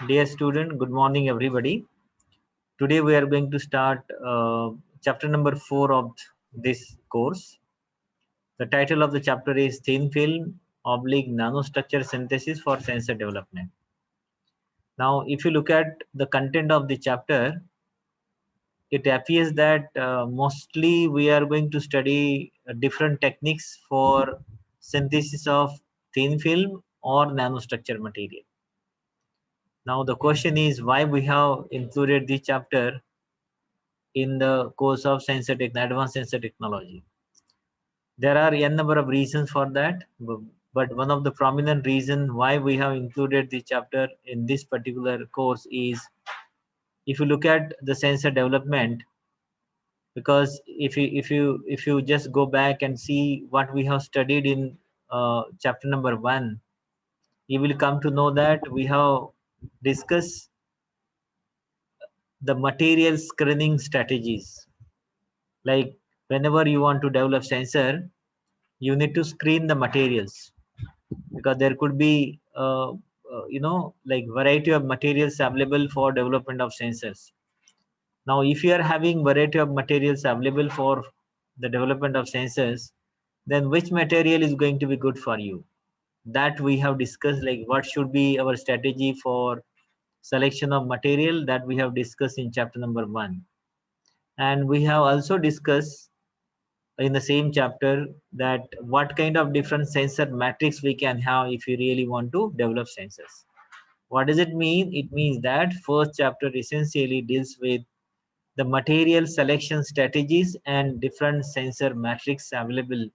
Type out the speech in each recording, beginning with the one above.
Dear student, good morning everybody. Today we are going to start chapter number 4 of this course. The title of the chapter is Thin Film oblique Nanostructure Synthesis for Sensor Development. Now, if you look at the content of the chapter, it appears that mostly we are going to study different techniques for synthesis of thin film or nanostructure material. Now, the question is why we have included this chapter in the course of advanced sensor technology. There are n number of reasons for that, but one of the prominent reasons why we have included the chapter in this particular course is if you look at the sensor development, because if you just go back and see what we have studied in chapter number 1, you will come to know that we have discussed the material screening strategies. Like whenever you want to develop sensor, you need to screen the materials because there could be like variety of materials available for development of sensors. Now if you are having variety of materials available for the development of sensors, then which material is going to be good for you? That we have discussed, like what should be our strategy for selection of material, that we have discussed in chapter number 1. And we have also discussed in the same chapter that what kind of different sensor matrix we can have if you really want to develop sensors. What does it mean? It means that first chapter essentially deals with the material selection strategies and different sensor matrix available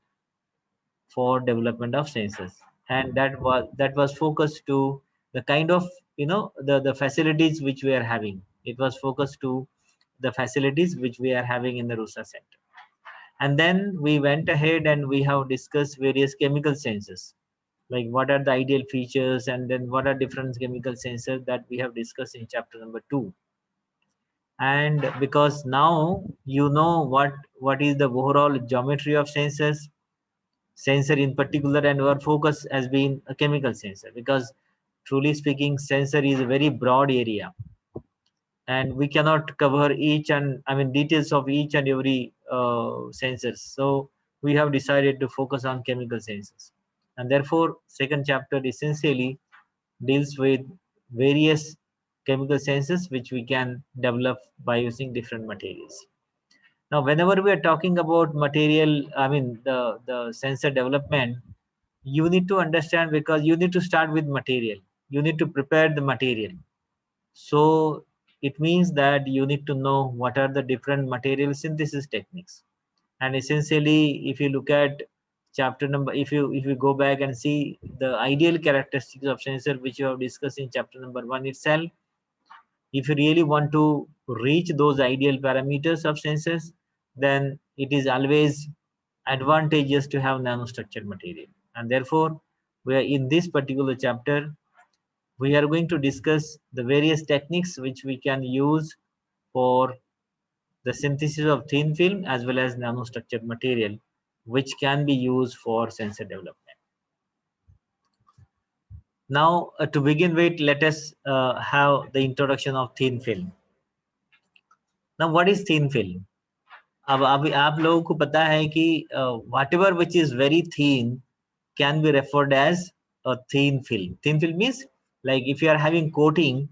for development of sensors, and that was focused to the kind of the facilities which we are having. It was focused to the facilities which we are having in the RUSA center. And then we went ahead and we have discussed various chemical sensors, like what are the ideal features, and then what are different chemical sensors that we have discussed in chapter number 2. And because now you know what is the overall geometry of sensor in particular, and our focus has been a chemical sensor, because truly speaking sensor is a very broad area and we cannot cover each and details of each and every sensors. So we have decided to focus on chemical sensors, and therefore second chapter essentially deals with various chemical sensors which we can develop by using different materials. Now whenever we are talking about material, the sensor development, you need to understand, because you need to start with material, you need to prepare the material. So it means that you need to know what are the different material synthesis techniques. And essentially, if you look at chapter number, if you go back and see the ideal characteristics of sensor which you have discussed in chapter number 1 itself, if you really want to reach those ideal parameters of sensors, then it is always advantageous to have nanostructured material. And therefore, we are in this particular chapter, we are going to discuss the various techniques which we can use for the synthesis of thin film as well as nanostructured material, which can be used for sensor development. Now, to begin with, let us have the introduction of thin film. Now, what is thin film? अब अभी आप लोगों को पता है कि whatever which is very thin can be referred as a thin film. Thin film means, like if you are having coating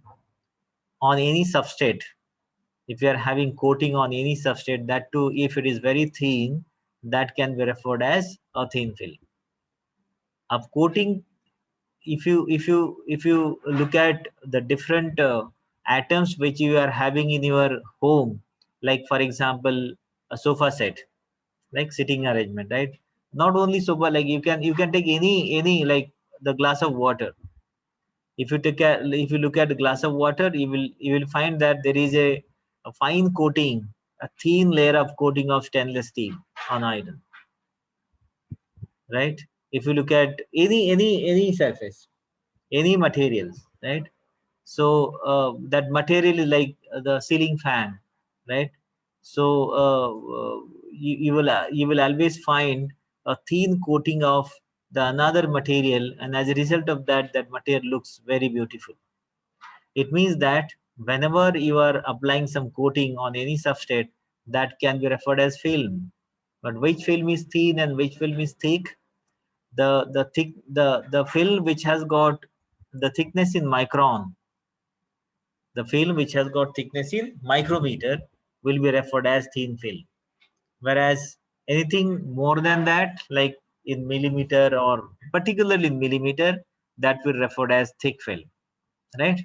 on any substrate, if you are having coating on any substrate, that too if it is very thin, that can be referred as a thin film. Of coating, if you look at the different atoms which you are having in your home, like for example a sofa set, like sitting arrangement, right? Not only sofa, like you can take any like the glass of water. If you look at the glass of water, you will find that there is a fine coating, a thin layer of coating of stainless steel on iron, right? If you look at any surface, any materials, right? So that material is like the ceiling fan, right? So you will always find a thin coating of the another material, and as a result of that, that material looks very beautiful. It means that whenever you are applying some coating on any substrate, that can be referred as film. But which film is thin and which film is thick? The film which has got the thickness in micron, the film which has got thickness in micrometer will be referred as thin film. Whereas anything more than that, like in millimeter or particularly in millimeter, that will referred as thick film, right?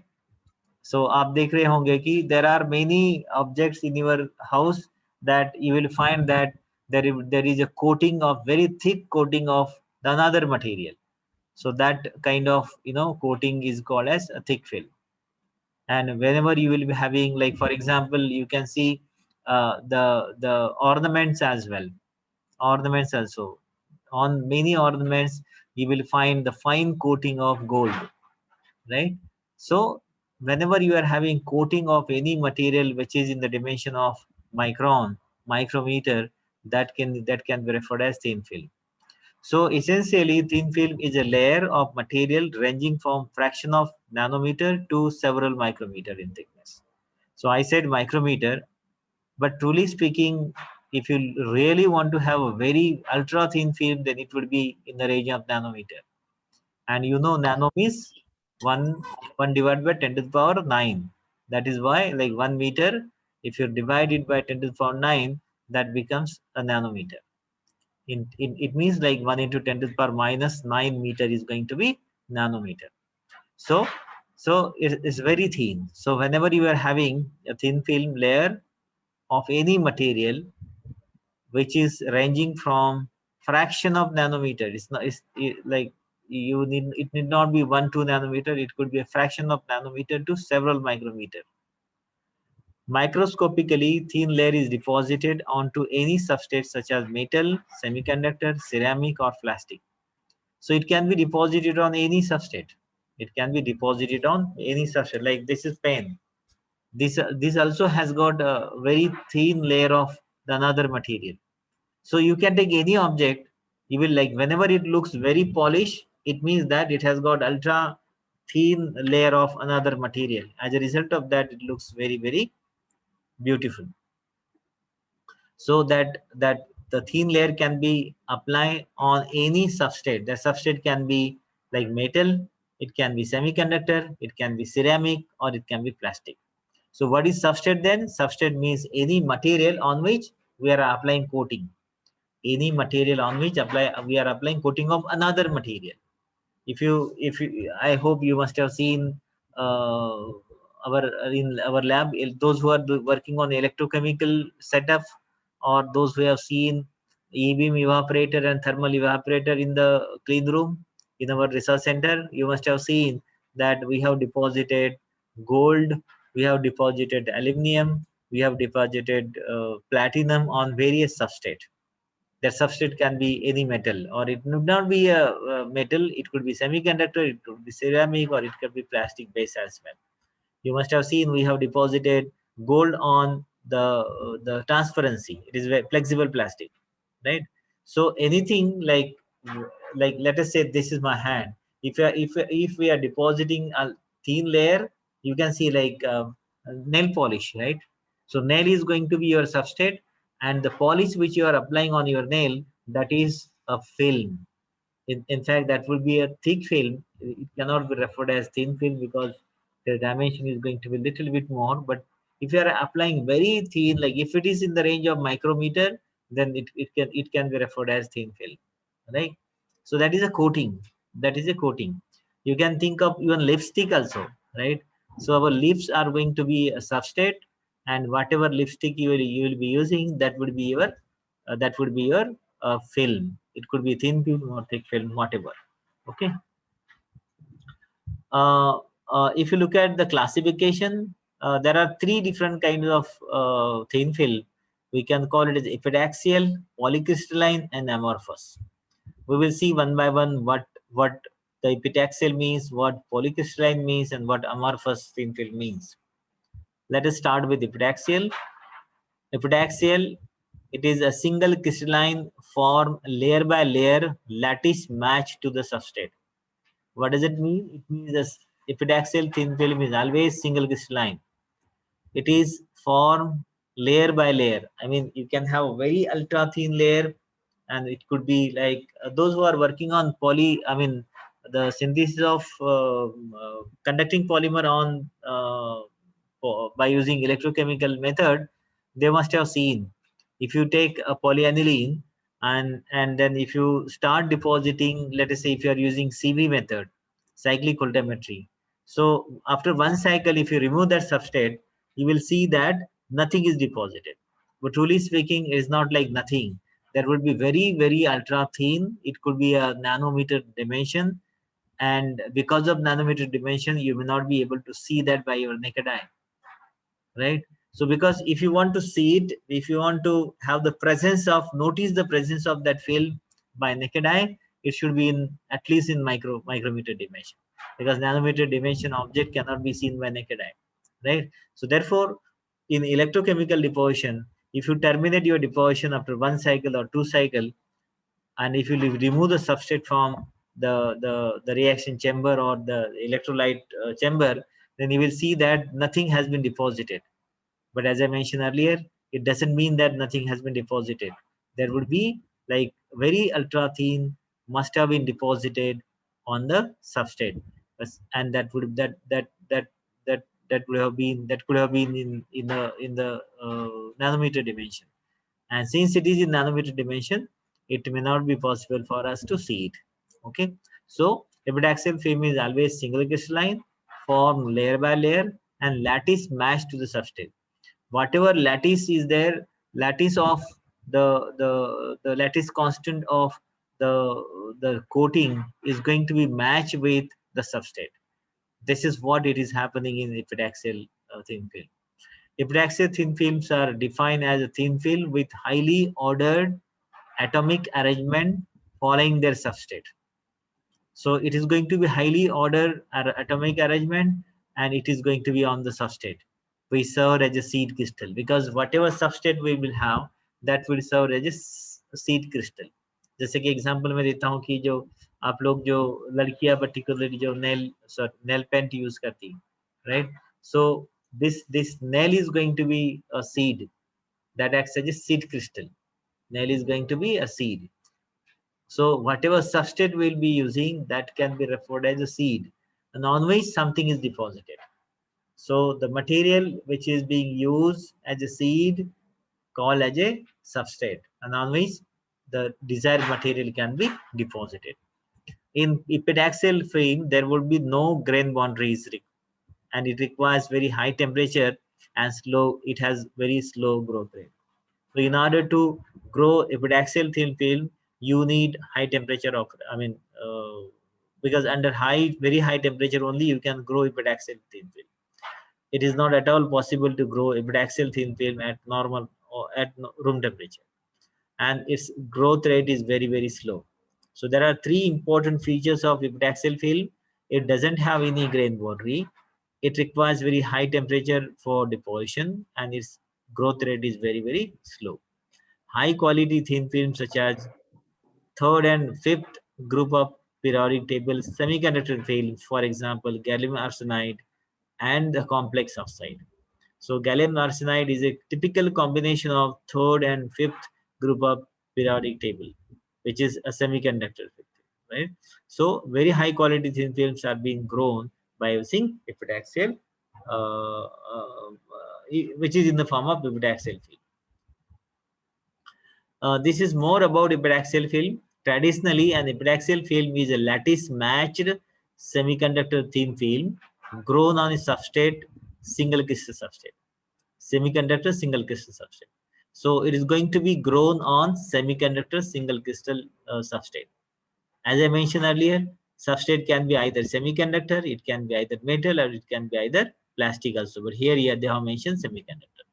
So आप देख रहे होंगे कि there are many objects in your house that you will find that there is a coating of very thick coating of another material. So that kind of coating is called as a thick film. And whenever you will be having, like for example, you can see the ornaments as well. Ornaments also, on many ornaments you will find the fine coating of gold, right? So whenever you are having coating of any material which is in the dimension of micron, micrometer, that can be referred as thin film. So essentially, thin film is a layer of material ranging from fraction of nanometer to several micrometer in thickness. So I said micrometer, but truly speaking, if you really want to have a very ultra thin film, then it would be in the range of nanometer. And nano is 1 divided by 10 to the power 9. That is why, like 1 meter, if you divide it by 10 to the power 9, that becomes a nanometer. It means like 1 into 10 to the power minus 9 meter is going to be nanometer. So it's very thin. So whenever you are having a thin film layer of any material which is ranging from fraction of nanometer, like it need not be 1 2 nanometer, it could be a fraction of nanometer to several micrometer. Microscopically, thin layer is deposited onto any substrate such as metal, semiconductor, ceramic, or plastic. So it can be deposited on any substrate. It can be deposited on any substrate. Like this is pen. This also has got a very thin layer of another material. So you can take any object. You will, like, whenever it looks very polished, it means that it has got ultra thin layer of another material. As a result of that, it looks very, very beautiful. So that the thin layer can be applied on any substrate. The substrate can be like metal, it can be semiconductor, it can be ceramic, or it can be plastic. So what is substrate then? Substrate means any material on which we are applying coating. Any material on which we are applying coating of another material. If you I hope you must have seen our in our lab, those who are working on electrochemical setup, or those who have seen e-beam evaporator and thermal evaporator in the clean room in our research center, you must have seen that we have deposited gold, we have deposited aluminum, we have deposited platinum on various substrate. That substrate can be any metal, or it would not be a metal, it could be semiconductor, it could be ceramic, or it could be plastic base as well. You must have seen we have deposited gold on the transparency. It is very flexible plastic, right? So anything like let us say this is my hand. If we are depositing a thin layer, you can see like nail polish, right? So nail is going to be your substrate, and the polish which you are applying on your nail, that is a film. In fact, that will be a thick film. It cannot be referred as thin film because the dimension is going to be a little bit more. But if you are applying very thin, like if it is in the range of micrometer, then it can be referred as thin film, right? So that is a coating. That is a coating. You can think of even lipstick also, right? So our lips are going to be a substrate, and whatever lipstick you will be using, that would be your film. It could be thin film or thick film, whatever. Okay. Uh, if you look at the classification, there are three different kinds of thin film. We can call it as epitaxial, polycrystalline, and amorphous. We will see one by one what the epitaxial means, what polycrystalline means, and what amorphous thin film means. Let us start with epitaxial. Epitaxial, it is a single crystalline form, layer by layer, lattice match to the substrate. What does it mean? It means epitaxial thin film is always single crystalline. It is formed layer by layer. I mean, you can have a very ultra thin layer, and it could be like those who are working on the synthesis of conducting polymer on by using electrochemical method. They must have seen, if you take a polyaniline and then if you start depositing, let us say if you are using CV method, cyclic voltammetry. So after one cycle, if you remove that substrate, you will see that nothing is deposited. But truly speaking, it is not like nothing. There would be very, very ultra thin. It could be a nanometer dimension. And because of nanometer dimension, you may not be able to see that by your naked eye, right? So because if you want to see it, if you want to have the presence of, notice the presence of that film by naked eye, it should be in at least in micrometer dimension, because nanometer dimension object cannot be seen by naked eye, right? So therefore, in electrochemical deposition, if you terminate your deposition after one cycle or two cycle, and if you remove the substrate from the reaction chamber or the electrolyte chamber, then you will see that nothing has been deposited. But as I mentioned earlier, it doesn't mean that nothing has been deposited. There would be like very ultra thin must have been deposited on the substrate, and that would that would have been, that could have been in the nanometer dimension. And since it is in nanometer dimension, it may not be possible for us to see it. Okay, so epitaxial film is always single crystalline, formed layer by layer, and lattice matched to the substrate. Whatever lattice is there, lattice of the lattice constant of the coating is going to be matched with the substrate. This is what it is happening in epitaxial thin film. Epitaxial thin films are defined as a thin film with highly ordered atomic arrangement following their substrate. So it is going to be highly ordered atomic arrangement, and it is going to be on the substrate. We serve as a seed crystal, because whatever substrate we will have, that will serve as a seed crystal. जैसे कि example मैं देता हूँ कि जो आप लोग जो लड़कियां पर्टिकुलरली जो नेल पेंट यूज करती हैं, right? So this nail is going to be a seed that acts as a seed crystal. Nail is going to be a seed. So whatever substrate we'll be using, that can be referred as a seed, and on which something is deposited. So the material which is being used as a seed called as a substrate, and on which the desired material can be deposited. In epitaxial film, there would be no grain boundaries, and it requires very high temperature and slow. It has very slow growth rate. So in order to grow epitaxial thin film, you need high temperature of, because under very high temperature only you can grow epitaxial thin film. It is not at all possible to grow epitaxial thin film at normal or at room temperature, and its growth rate is very, very slow. So there are three important features of epitaxial film. It doesn't have any grain boundary. It requires very high temperature for deposition, and its growth rate is very, very slow. High quality thin films such as third and fifth group of periodic table semiconductor films, for example, gallium arsenide and the complex oxide. So gallium arsenide is a typical combination of third and fifth group of periodic table, which is a semiconductor film, right? So very high quality thin films are being grown by using epitaxial, which is in the form of epitaxial film. This is more about epitaxial film. Traditionally, an epitaxial film is a lattice-matched semiconductor thin film grown on a substrate, single crystal substrate. Semiconductor single crystal substrate. So it is going to be grown on semiconductor single crystal substrate. As I mentioned earlier, substrate can be either semiconductor, it can be either metal, or it can be either plastic also. But here they have mentioned semiconductor.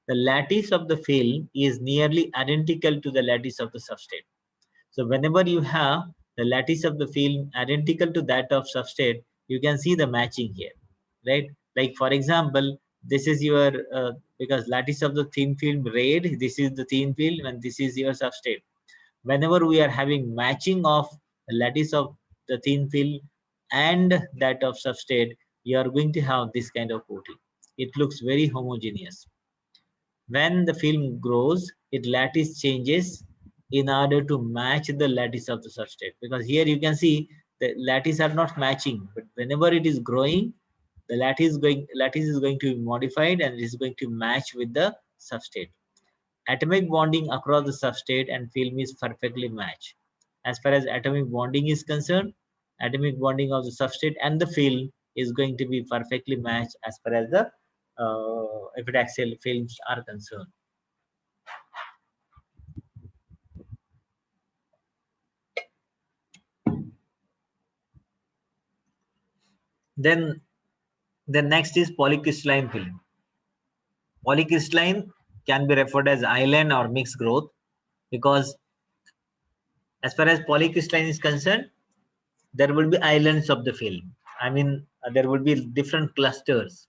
The lattice of the film is nearly identical to the lattice of the substrate. So whenever you have the lattice of the film identical to that of substrate, you can see the matching here, right? Like for example, this is your, because lattice of the thin film red, this is the thin film and this is your substrate. Whenever we are having matching of the lattice of the thin film and that of substrate, you are going to have this kind of coating. It looks very homogeneous. When the film grows, its lattice changes in order to match the lattice of the substrate. Because here you can see the lattice are not matching, but whenever it is growing, the lattice is going to be modified and it is going to match with the substrate. Atomic bonding across the substrate and film is perfectly matched. As far as atomic bonding is concerned, atomic bonding of the substrate and the film is going to be perfectly matched as far as the epitaxial films are concerned. Then the next is polycrystalline film. Polycrystalline can be referred as island or mixed growth, because as far as polycrystalline is concerned, there will be islands of the film. I mean, there will be different clusters.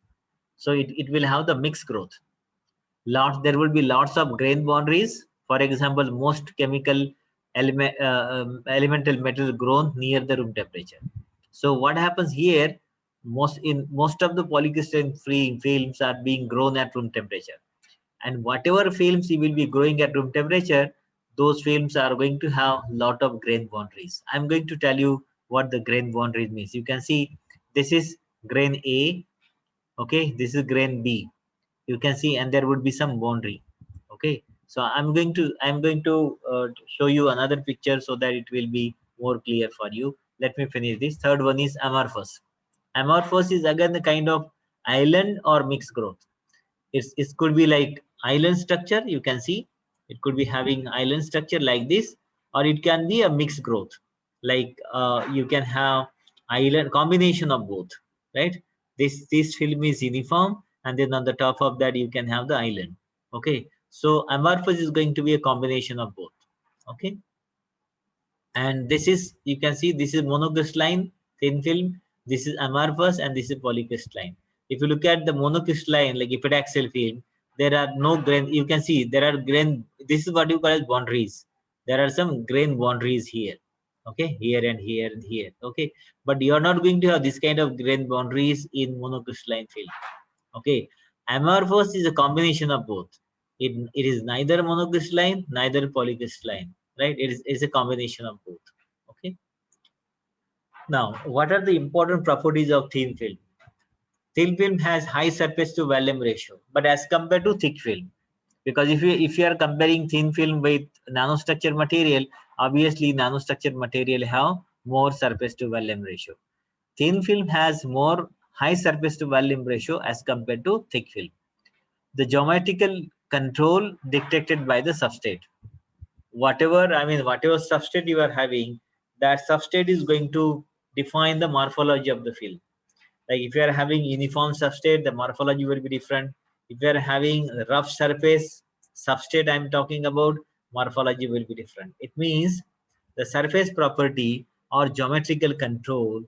So it will have the mixed growth. There will be lots of grain boundaries. For example, most chemical elemental metals grown near the room temperature. So what happens here? Most of the polycrystalline free films are being grown at room temperature, and whatever films you will be growing at room temperature, those films are going to have lot of grain boundaries. I'm going to tell you what the grain boundaries means. You can see this is grain A, okay, this is grain B. You can see, and there would be some boundary. Okay, so I'm going to show you another picture so that it will be more clear for you. Let me finish this. Third one is amorphous. Amorphous is again the kind of island or mixed growth. It could be like island structure. You can see it could be having island structure like this, or it can be a mixed growth, like you can have island combination of both, right? This film is uniform, and then on the top of that you can have the island. Okay, so amorphous is going to be a combination of both. Okay, and this is, you can see, this is monocrystalline thin film, this is amorphous, and this is polycrystalline. If you look at the monocrystalline like epitaxial film, there are no grain. You can see there are grain. This is what you call as boundaries. There are some grain boundaries here, okay, here and here and here. Okay, but you are not going to have this kind of grain boundaries in monocrystalline film. Okay, amorphous is a combination of both. It is neither monocrystalline, neither polycrystalline, right? It's a combination of both. Okay, now what are the important properties of thin film? Thin film has high surface to volume ratio, but as compared to thick film, because if you are comparing thin film with nanostructured material, obviously nanostructured material have more surface to volume ratio. Thin film has more high surface to volume ratio as compared to thick film. The geometrical control dictated by the substrate. Whatever substrate you are having, that substrate is going to define the morphology of the film. Like if you are having uniform substrate, the morphology will be different. If you are having rough surface substrate, I'm talking about, morphology will be different. It means the surface property or geometrical control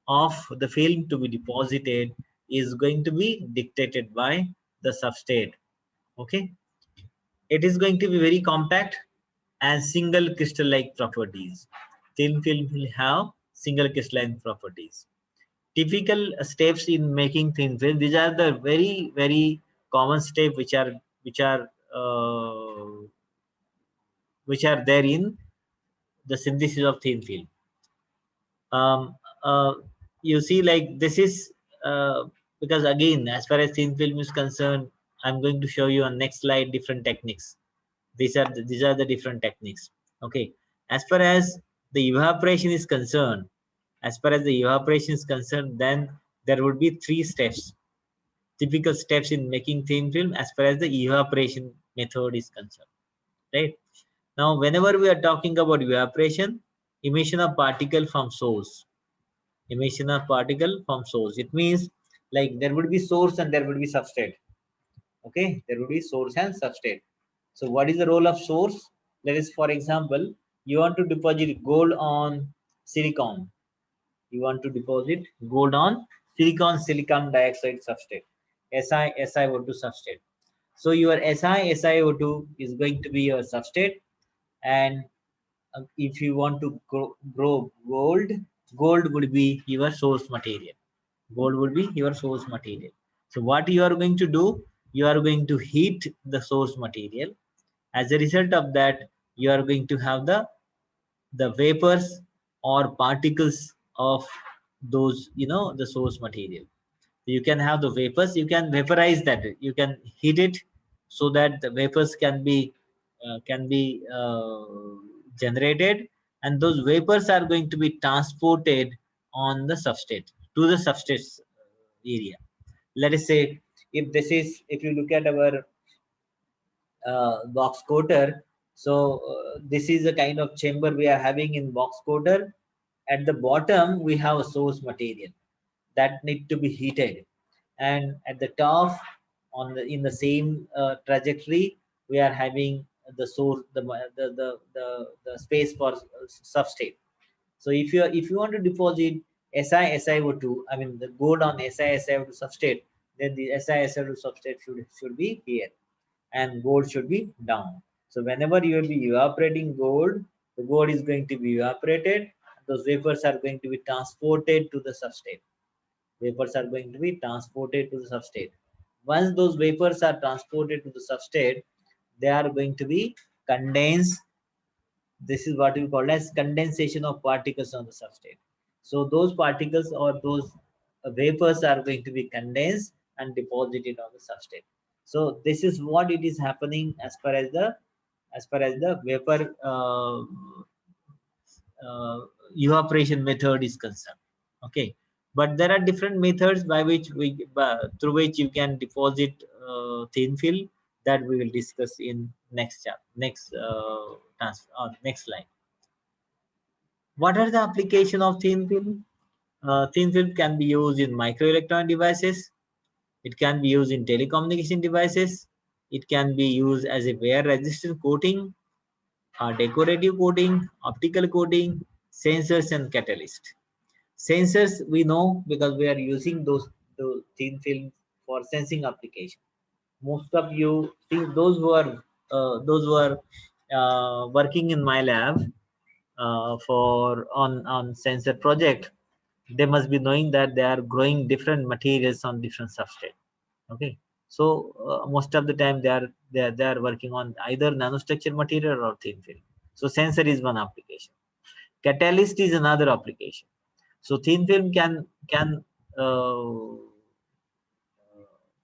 of the film to be deposited is going to be dictated by the substrate. Okay, it is going to be very compact and single crystal like properties. Thin film will have single crystalline properties. Typical steps in making thin film, these are the very common steps uh, which are there in the synthesis of thin film. um, uh, you see, like this is because again, as far as thin film is concerned, I'm going to show you on next slide different techniques. These are the different techniques. Okay, as far as the evaporation is concerned, then there would be three steps, typical steps in making thin film as far as the evaporation method is concerned, right? Now whenever we are talking about evaporation, emission of particle from source, it means like there would be source and there would be substrate. Okay, there would be source and substrate. So what is the role of source? Let us, for example, you want to deposit gold on silicon. You want to deposit gold on silicon dioxide substrate, SiO2 substrate. So your SiO2 is going to be your substrate, and if you want to grow gold, gold would be your source material. Gold would be your source material. So what you are going to do, you are going to heat the source material. As a result of that, you are going to have the vapors or particles of those, the source material. You can have the vapors, you can vaporize that, you can heat it so that the vapors can be generated, and those vapors are going to be transported on the substrate to the substrate area. Let us say, if you look at our box coater, so this is the kind of chamber we are having in box coater. At the bottom we have a source material that need to be heated, and at the top, in the same trajectory, we are having the source, the space for substrate. So if you want to deposit SiSiO2, I mean the gold on SiSiO2 substrate, then the SiSiO2 substrate should be here, and gold should be down. So whenever you will be evaporating gold, the gold is going to be evaporated. Those vapors are going to be transported to the substrate. Vapors are going to be transported to the substrate. Once those vapors are transported to the substrate, they are going to be condensed. This is what we call as condensation of particles on the substrate. So those particles or those vapors are going to be condensed and deposited on the substrate. So this is what it is happening as far as the vapor uh, evaporation method is concerned. Okay, but there are different methods by which through which you can deposit thin film, that we will discuss in next slide. What are the application of thin film? Thin film can be used in microelectronic devices. It can be used in telecommunication devices. It can be used as a wear-resistant coating, decorative coating, optical coating, sensors, and catalyst. Sensors we know because we are using those thin films for sensing application. Most of you see, those who are working in my lab for on sensor project, they must be knowing that they are growing different materials on different substrate. Okay, so most of the time they are working on either nanostructure material or thin film. So sensor is one application. Catalyst is another application. So thin film uh,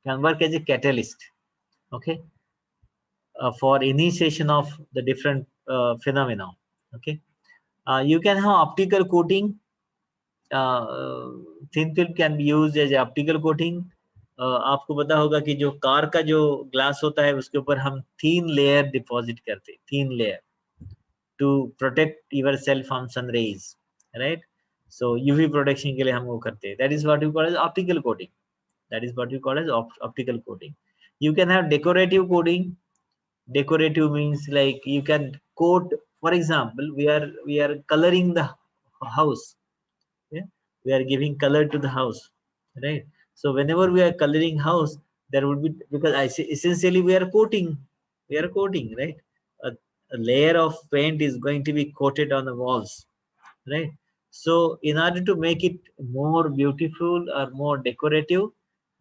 can work as a catalyst. Okay, for initiation of the different phenomena. Okay, you can have optical coating. Thin film can be used as optical coating. आपको पता होगा कि जो car का जो glass होता है उसके ऊपर हम थीन लेयर डिपॉजिट करते हैं, thin layer to protect yourself from sun rays, right. So UV protection के लिए हम वो करते हैं. That is what we call as optical coating. That is what we call as optical coating. You can have decorative coating. Decorative means like you can coat. For example, we are coloring the house. Yeah? We are giving color to the house, right? So whenever we are coloring house, there would be, because I say essentially we are coating. We are coating, right? A layer of paint is going to be coated on the walls, right? So in order to make it more beautiful or more decorative,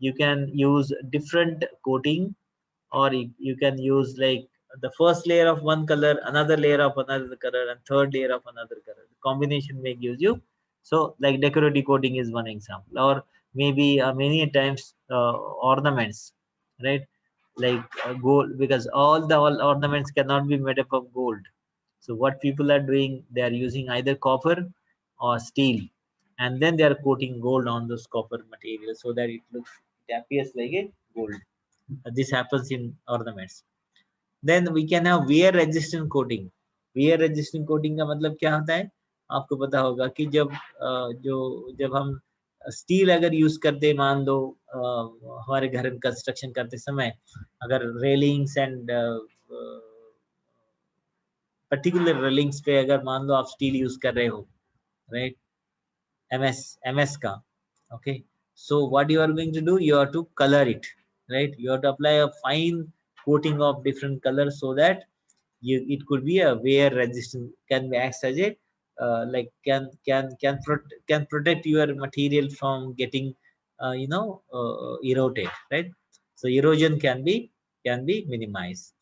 you can use different coating, or you can use like the first layer of one color, another layer of another color, and third layer of another color. The combination may give you. So like decorative coating is one example, or maybe many times ornaments, right? Like gold, because all ornaments cannot be made up of gold. So what people are doing, they are using either copper or steel, and then they are coating gold on those copper material so that it appears like a gold. This happens in ornaments. Then we can have wear resistant coating. Wear resistant coating का मतलब क्या होता है? आपको पता होगा कि जब हम स्टील अगर यूज करते, मान लो हमारे घर में कंस्ट्रक्शन करते समय अगर रेलिंग्स एंड पर्टिकुलर रेलिंग्स पे अगर मान लो आप स्टील यूज कर रहे हो, राइट, एमएस का, okay, so what you are going to do, you have to color it, right? You have to apply a fine coating of different colors so that it could be a wear resistant, can be acts as a like can protect your material from getting eroded, right? So erosion can be minimized.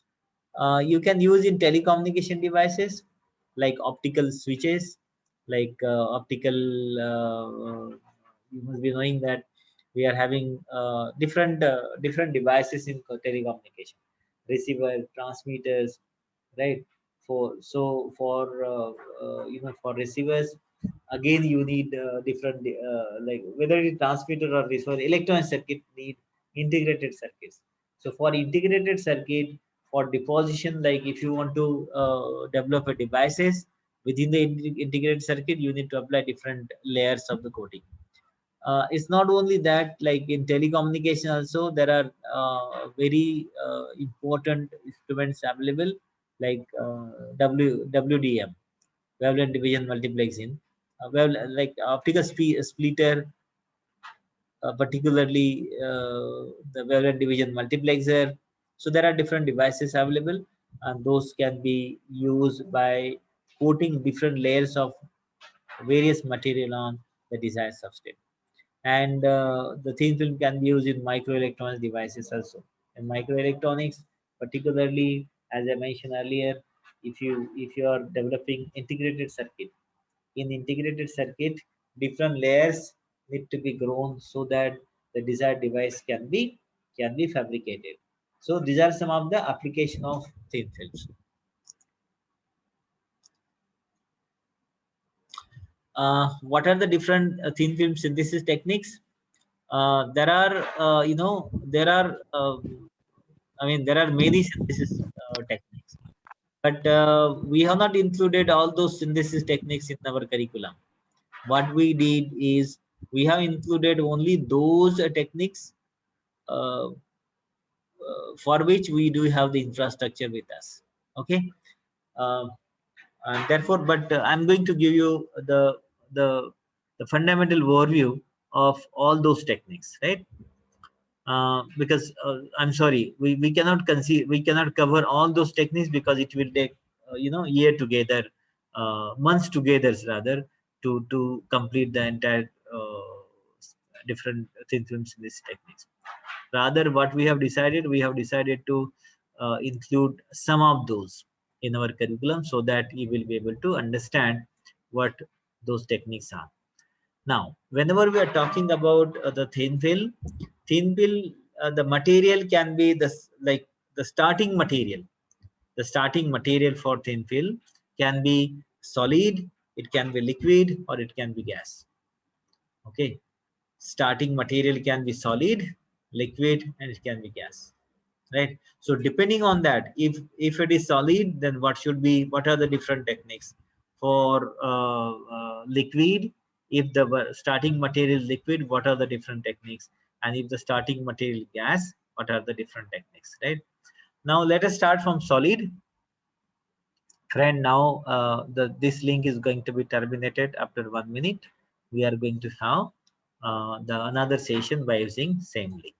You can use in telecommunication devices like optical switches, like optical. You must be knowing that we are having different devices in telecommunication, receiver, transmitters, right? For receivers, again you need different like whether it transmitter or receiver, electronic circuit need integrated circuits. So for integrated circuit, for deposition, like if you want to develop a devices within the integrated circuit, you need to apply different layers of the coating. It's not only that, like in telecommunication also there are very important instruments available, like WDM, wavelength division multiplexing, like optical splitter, particularly the wavelength division multiplexer. So there are different devices available, and those can be used by coating different layers of various material on the desired substrate. And the thin film can be used in microelectronics devices also. In microelectronics, particularly as I mentioned earlier, if you are developing integrated circuit, in integrated circuit, different layers need to be grown so that the desired device can be fabricated. So these are some of the application of thin films. What are the different thin film synthesis techniques? There are there are many synthesis techniques, but we have not included all those synthesis techniques in our curriculum. What we did is we have included only those techniques for which we do have the infrastructure with us. Okay. Um, and therefore, but I'm going to give you the the fundamental overview of all those techniques, right? Because I'm sorry, we cannot conceive, we cannot cover all those techniques because it will take year together, months together rather, to complete the entire different thin film synthesis techniques. Rather, what we have decided to include some of those in our curriculum so that you will be able to understand what those techniques are. Now, whenever we are talking about the thin film, the material can be like the starting material. The starting material for thin film can be solid, it can be liquid, or it can be gas. Okay, starting material can be solid, liquid, and it can be gas, right? So depending on that, if it is solid, then what are the different techniques for liquid? If the starting material is liquid, what are the different techniques? And if the starting material is gas, what are the different techniques, right? Now let us start from solid. Friend, now this link is going to be terminated after 1 minute. We are going to have the another session by using same link.